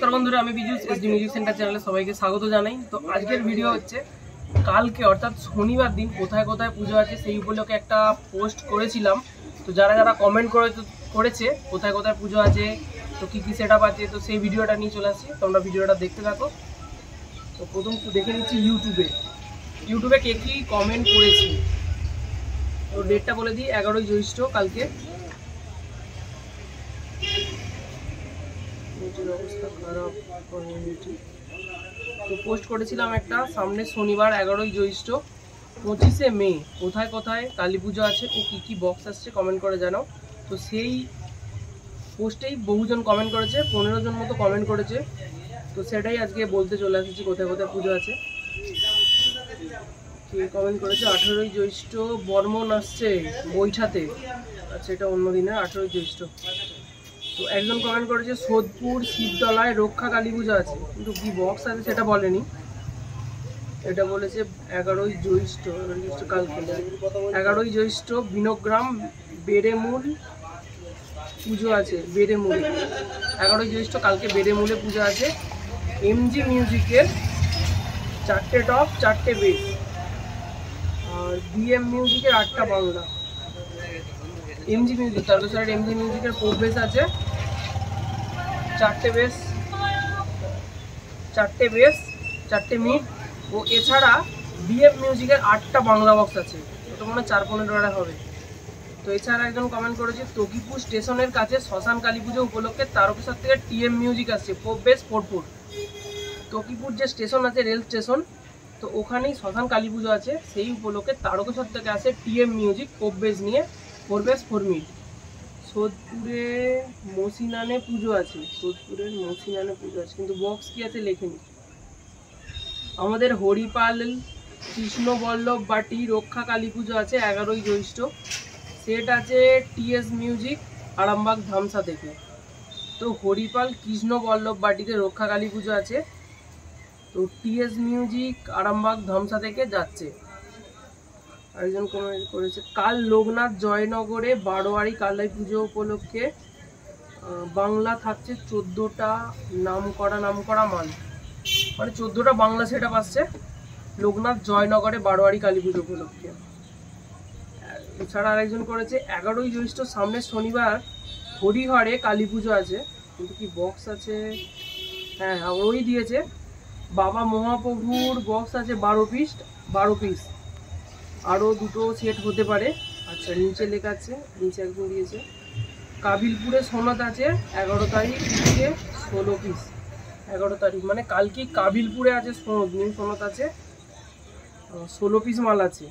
नमस्कार बंधुरा आमी बिजू एसडी म्यूजिक सेंटर चैनले सबाइके स्वागत जानाई। तो आजकेर भिडियो होच्छे कालके अर्थात शनिवार दिन कोथाय कोथाय पुजो आछे सेई उपलक्षे एकटा पोस्ट करेछिलाम। तो जारा जारा कमेंट करेছে कोथाय कोथाय पुजो आछे तो की सेटआप आछे तो सेई भिडियोटा निये चले आसछि। तोमरा भिडियोटा देखते थाको। तो प्रथम देखे निচ্ছি यूट्यूबे के की कमेंट करेছে। तो डेटटा बोले दी 11 ज्येष्ठ कालके। अवस्था खराब तो पोस्ट करेছিলাম একটা सामने शनिवार 11 ज्येष्ठ 25 मे কোথায় কোথায় কালী পূজা আছে ও কি কি বক্স আসছে কমেন্ট করে জানাও। তো সেই পোস্টেই বহুজন কমেন্ট করেছে, 15 জন মতো কমেন্ট করেছে। তো সেটাই আজকে বলতে চলে আসছি কোথায় কোথায় পূজা আছে। কে কমেন্ট করেছে 18 ज्येष्ठ বর্মন আসছে বৈঠাতে। আচ্ছা এটা অন্য দিনে 18 ज्येष्ठ। तो একজন কমেন্ট করেছে সোদপুর শিবতলায় রক্ষা কালী পূজা আছে, কিন্তু কি বক্স আছে সেটা বলেনি। এটা বলেছে 11 ज्येष्ठ কালকে 11 ज्येष्ठ বিনগ্রাম বেড়েমূল পুজো আছে। বেড়েমূল 11 ज्येष्ठ কালকে বেড়েমূলে পূজা আছে। এমজি মিউজিকের 4টে টপ 4টে বেস আর বিএম মিউজিকের 8টা Bangla. MG music Tarakeswar MG म्यूजिकर पोप बेस आछे 4টে बेस 4টে मिड ओ एछाड़ा बीएम म्यूजिकर 8টা बांगला बक्स आछे। तो मने 4-15 होबे। तो एछाड़ा एकजन कमेंट करेছে तकिपुर स्टेशनेर काছে শ্মশান কালী পুজো উপলক্ষে तारकेश्वर থেকে टीएम म्यूजिक आछे पोप बेस 4 तकिपुर जे स्टेशन आछे रेल स्टेशन तो ओखानेই শ্মশান কালী পুজো আছে সেই উপলক্ষে तारकेश्वर থেকে আসে टीएम म्यूजिक पोप बेस নিয়ে 4 बेस 4 मिड। सोदपुरे मसिनाने पुजो आछे, सोदपुरेर मसिनाने पुजो आछे किन्तु बक्स कि आछे लेखेनि। आमादेर हरिपाल कृष्ण बल्लभ बाटी रक्षा काली पुजो आछे 11 ज्येष्ठ सेट आछे टीएस म्यूजिक आरामबाग धामसा थेके। तो हरिपाल कृष्ण बल्लभ बाटीते रक्षा काली पुजो आछे तो टीएस म्यूजिक आरामबाग धामसा थेके जाच्छे। একজন কমেন্ট করেছে কাল লোকনাথ জয়নগরে বারোয়ারি কালী পুজো উপলক্ষে বাংলা থাকছে 14টা নাম করা মাল, মানে 14টা বাংলা সেটআপ আসছে লোকনাথ জয়নগরে বারোয়ারি কালী পুজো উপলক্ষে। এছাড়া আরেকজন করেছে 11 ज्येष्ठ সামনে শনিবার হরিহরে কালী পুজো আছে, কিন্তু কি বক্স আছে। হ্যাঁ ওই দিয়েছে বাবা মহাপ্রভুর বক্স আছে 12 পিস আরও দুটো সেট হতে পারে। আচ্ছা নিচে লেখা আছে, নিচে একদম দিয়েছে কাবিলপুরে সোনাত আছে 11 তারিখ থেকে 16 পিস। 11 তারিখ মানে কালকে কাবিলপুরে আছে সোনাত, নিউ সোনাত আছে 16 পিস মাল আছে।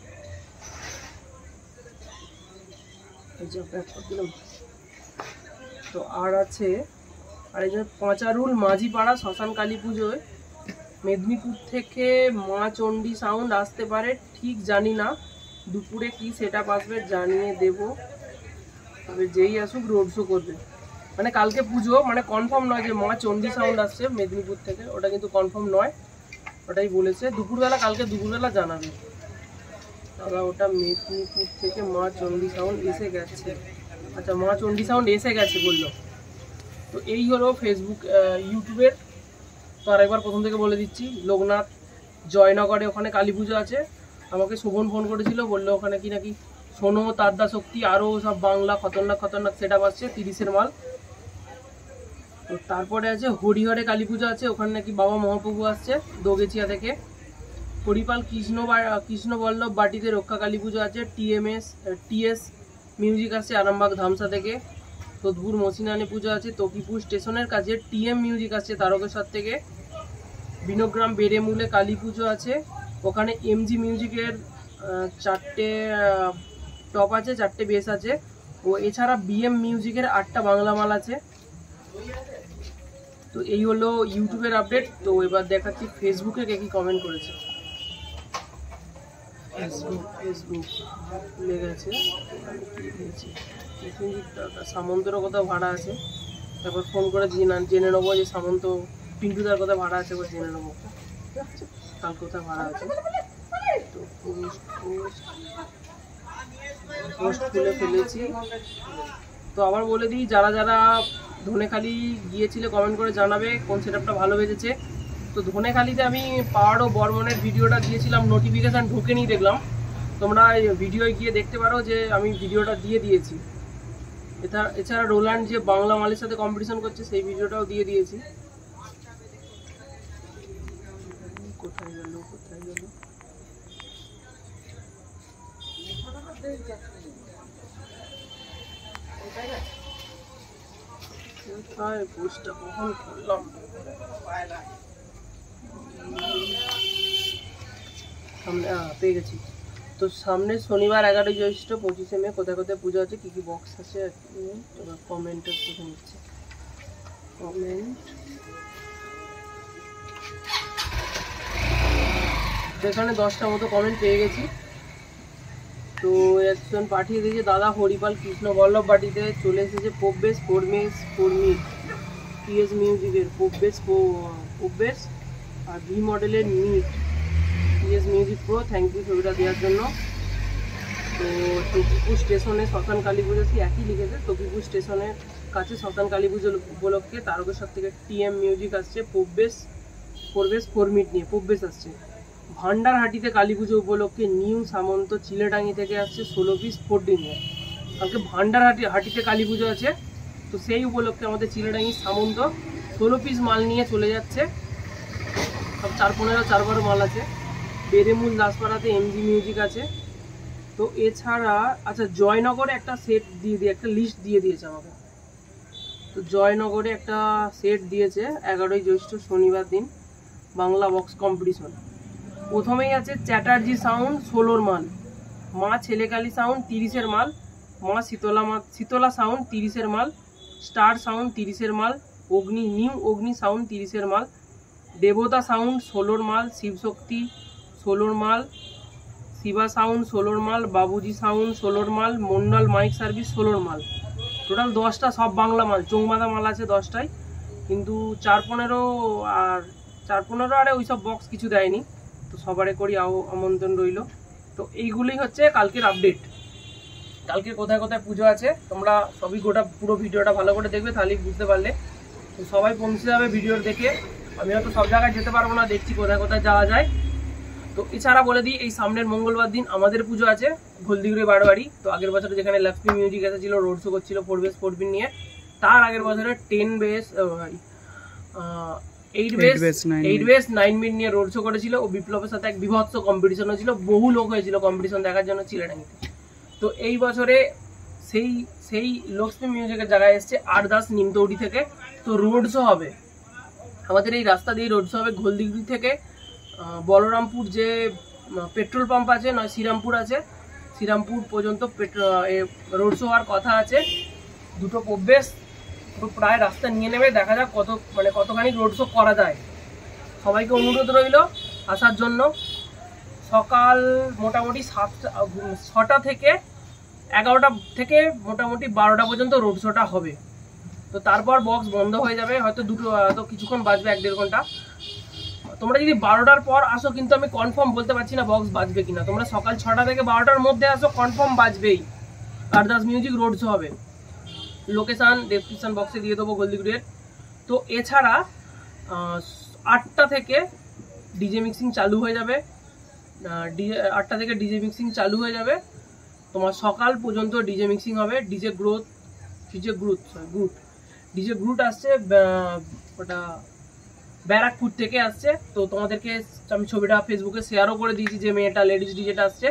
এই যে প্যাক করে দিলাম। তো আর আছে আরেকজন পাঁচারুল মাঝিপাড়া শ্মশান কালী পুজোয় মেদিনীপুর থেকে মা চণ্ডী সাউন্ড আসতে পারে, ঠিক জানি না দুপুরে কি সেটআপ আসবে জানিয়ে দেব, তবে যেই আসুক রোড শো করবে। মানে কালকে পুজো মানে কনফার্ম নয় যে মা চণ্ডী সাউন্ড আসছে মেদিনীপুর থেকে, ওটা কিন্তু কনফার্ম নয়, ওটাই বলেছে দুপুরবেলা, কালকে দুপুরবেলা জানাবে। দাদা ওটা মেদিনীপুর থেকে মা চণ্ডী সাউন্ড এসে গেছে। আচ্ছা মা চণ্ডী সাউন্ড এসে গেছে বললো। তো এই হলো ফেসবুক ইউটিউবের। তো আরেকবার প্রথম থেকে বলে দিচ্ছি লোকনাথ জয়নগরে ওখানে কালী পুজো আছে। আমাকে শোভন ফোন করেছিল, বললো ওখানে কি নাকি সোনো তাদ্দা শক্তি আরও সব বাংলা খতরনাক সেটআপ আসছে 30-এর মাল। তো তারপরে আছে হরিহরে কালী পুজো আছে, ওখানে নাকি বাবা মহাপ্রভু আসছে দোগেচিয়া থেকে। হরিপাল কৃষ্ণ বল্লভ বাটিতে রক্ষা কালী পুজো আছে টিএস মিউজিক আসছে আরামবাগ ধামসা থেকে। সোদপুর মসিনানে পুজো আছে তকিপুর স্টেশনের কাছে টিএম মিউজিক আসছে তারকেশ্বর থেকে। বিনগ্রাম বেড়েমূলে কালী পুজো আছে, ওখানে এমজি মিউজিকের 4টে টপ আছে 4টে বেস আছে ও এছাড়া বিএম মিউজিকের 8টা বাংলা মাল আছে। তো এই হলো ইউটিউবের আপডেট। তো এবার দেখাচ্ছি ফেসবুকে কে কি কমেন্ট করেছে। ফেসবুক লেগেছে সামন্তেরও কোথাও ভাড়া আছে, তারপর ফোন করে জেনে নেবো যে সামন্ত পিন্টুদার কোথায় ভাড়া আছে এবার জেনে নেবো কাল কোথায় ভাড়া আছে। তো পোস্ট খুলে ফেলেছি। তো আবার বলে দিই যারা যারা ধনেখালি গিয়েছিলে কমেন্ট করে জানাবে কোন সেটআপটা ভালো বেজেছে। তো ধনেখালিতে আমি পাওয়ার ও বর্মনের ভিডিওটা দিয়েছিলাম, নোটিফিকেশান ঢুকেনি দেখলাম। তোমরা ভিডিওয় গিয়ে দেখতে পারো যে আমি ভিডিওটা দিয়ে দিয়েছি। এছাড়া রোল্যান্ড যে বাংলা মালের সাথে কম্পিটিশন করছে সেই ভিডিওটাও দিয়ে দিয়েছি। কোথায় গেল কোথায় পোস্টটা কখন করলাম? সামনে পেয়ে গেছি। তো সামনে শনিবার 11ই জ্যৈষ্ঠ 25শে মে কোথায় কোথায় পুজো আছে, কী কী বক্স আছে এবার কমেন্টের দেখে নিচ্ছে। কমেন্ট এখানে 10টা মতো কমেন্ট পেয়ে গেছি। তো একজন পাঠিয়ে দিয়েছে, দাদা হরিপাল কৃষ্ণ বল্লভ বাটিতে চলে এসেছে পোপবেস 4 পিএস মিউজিকের পোপবেস আর ভি মডেলের নিট PS music pro. Thank you ছবিটা দেওয়ার জন্য। তো তকিপুর স্টেশনে শ্মশান কালী পুজো, একই লিখেছে, তকিপুর স্টেশনের কাছে শ্মশান কালী পুজো উপলক্ষে তারকেশ্বর থেকে টিএম মিউজিক আসছে পোপবেস 4 মিট নিয়ে। পোপবেস আসছে ভান্ডারহাটিতে কালী পুজো উপলক্ষে নিউ সামন্ত চিলেডাঙ্গি থেকে আসছে 16 পিস 4D নিয়ে। কালকে ভান্ডারহাটিতে কালী পুজো আছে, তো সেই উপলক্ষে আমাদের চিলেডাঙ্গি সামন্ত 16 পিস মাল নিয়ে চলে যাচ্ছে। সব 4-15 মাল আছে। বেরেমুল দাসপাড়াতে এমজি মিউজিক আছে। তো এছাড়া আচ্ছা জয়নগরে একটা সেট একটা লিস্ট দিয়ে দিয়েছে আমাকে। তো জয়নগরে একটা সেট দিয়েছে 11ই জ্যৈষ্ঠ শনিবার দিন বাংলা বক্স কম্পিটিশন। প্রথমেই আছে চ্যাটার্জি সাউন্ড 16 মাল, মা ছেলেকালী সাউন্ড 30-এর মাল, মা শীতলা সাউন্ড 30-এর মাল, স্টার সাউন্ড 30-এর মাল, নিউ অগ্নি সাউন্ড 30-এর মাল, দেবতা সাউন্ড 16 মাল, শিবশক্তি 16 মাল, শিবা সাউন্ড 16 মাল, বাবুজি সাউন্ড 16 মাল, মন্ডল মাইক সার্ভিস 16 মাল। টোটাল 10টা সব বাংলা মাল, চৌমাদা মাল আছে 10টায়, কিন্তু 4-15 আরে ওইসব বক্স কিছু দেয়নি। তো সবারে করি আমন্ত্রণ রইল। তো এইগুলোই হচ্ছে কালকের আপডেট। কালকে কোথায় কোথায় পুজো আছে তোমরা সবই পুরো ভিডিওটা ভালো করে দেখবে, তাহলেই বুঝতে পারলে। তো সবাই পৌঁছে যাবে ভিডিওর দেখে। আমি হয়তো সব জায়গায় যেতে পারবো না, দেখছি কোথায় কোথায় যাওয়া যায়। তো এছাড়া বলে দিই, এই সামনের মঙ্গলবার দিন আমাদের পুজো আছে হলদিগুড়ি বারোয়ারি। তো আগের বছরে যেখানে লক্ষ্মী মিউজিক এসেছিল, রোড শো করছিল 4 পিন নিয়ে, তার আগের বছরে 8 বেস 9 মিনিট নিয়ে রোড শো করেছিল ও বিপ্লবের সাথে এক বিভৎস কম্পিটিশন হয়েছিল। বহু লোক হয়েছিল কম্পিটিশন দেখার জন্য চিলেডাঙ্গিতে। তো এই বছরে সেই লক্ষ্মী মিউজিকের জায়গায় এসছে আরদাস নিমতৌড়ি থেকে। তো রোড শো হবে আমাদের এই রাস্তা দিয়ে, রোড শো হবে হলদিগুড়ি থেকে বলরামপুর যে পেট্রোল পাম্প আছে, নয় শ্রীরামপুর আছে, শ্রীরামপুর পর্যন্ত রোড শো হওয়ার কথা আছে। দুটো পোপবেস প্রায় রাস্তা নিয়ে নেবে, দেখা যাক কতখানি রোড শো করা যায়। সবাইকে অনুরোধ রইল আসার জন্য। সকাল মোটামুটি 6টা থেকে 11টা থেকে মোটামুটি 12টা পর্যন্ত রোড শোটা হবে। তো তারপর বক্স বন্ধ হয়ে যাবে, হয়তো কিছুক্ষণ বাজবে, 1-1.5 ঘন্টা। তোমরা যদি 12টার পর আসো, কিন্তু আমি কনফার্ম বলতে পারছি না বক্স বাজবে কিনা। তোমরা সকাল 6টা থেকে 12টার মধ্যে আসো, confirm বাজবেই। Ardas music road show হবে। লোকেশান ডেসক্রিপশন বক্সে দিয়ে দেবো হলদিগুড়ির। তো এছাড়া 8টা থেকে ডিজে মিক্সিং চালু হয়ে যাবে। 8টা থেকে ডিজে মিক্সিং চালু হয়ে যাবে, তোমার সকাল পর্যন্ত ডিজে মিক্সিং হবে। ডিজে গ্রুট আসছে, ওটা ব্যারাকপুর থেকে আসছে। তো তোমাদেরকে আমি ছবিটা ফেসবুকে শেয়ারও করে দিয়েছি, যে মেয়েটা লেডিস ডিজেটা আসছে।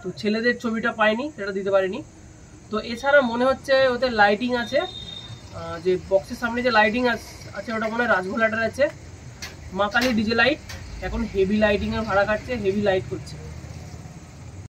তো ছেলেদের ছবিটা পাইনি, সেটা দিতে পারিনি। তো এছাড়া মনে হচ্ছে ওতে লাইটিং আছে, যে বক্সের সামনে যে লাইটিং আছে ওটা মনে হয় রাজভোলাটার আছে। মা কালী ডিজে লাইট এখন হেভি লাইটিংয়ের ভাড়া কাটছে, হেভি লাইট করছে।